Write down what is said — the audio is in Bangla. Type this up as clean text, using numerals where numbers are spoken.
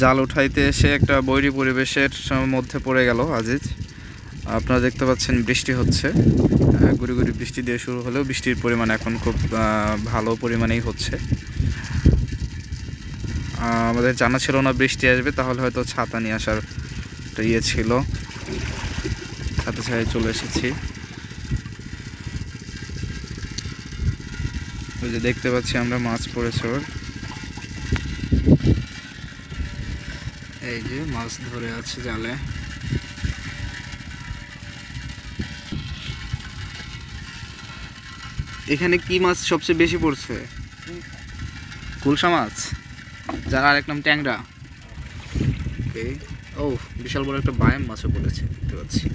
জাল উঠাইতে এসে একটা বৈরী পরিবেশের মধ্যে পড়ে গেল আজিজ। আপনারা দেখতে পাচ্ছেন বৃষ্টি হচ্ছে, গুড়ি গুড়ি বৃষ্টি দিয়ে শুরু হলেও বৃষ্টির পরিমাণ এখন খুব ভালো পরিমাণেই হচ্ছে। আমাদের জানা ছিল না বৃষ্টি আসবে, তাহলে হয়তো ছাতা নিয়ে আসার একটা ইয়ে ছিল, ছাতা ছাড়াই চলে এসেছি। ওই যে দেখতে পাচ্ছি আমরা মাছ পড়েছে, এই যে মাছ ধরে আছে জালে। এখানে কি মাছ সবচেয়ে বেশি পড়ছে? কুলসা মাছ, যার আরেক নাম ট্যাংরা। ও বিশাল বড় একটা বায়াম মাছও পড়েছে দেখতে পাচ্ছি।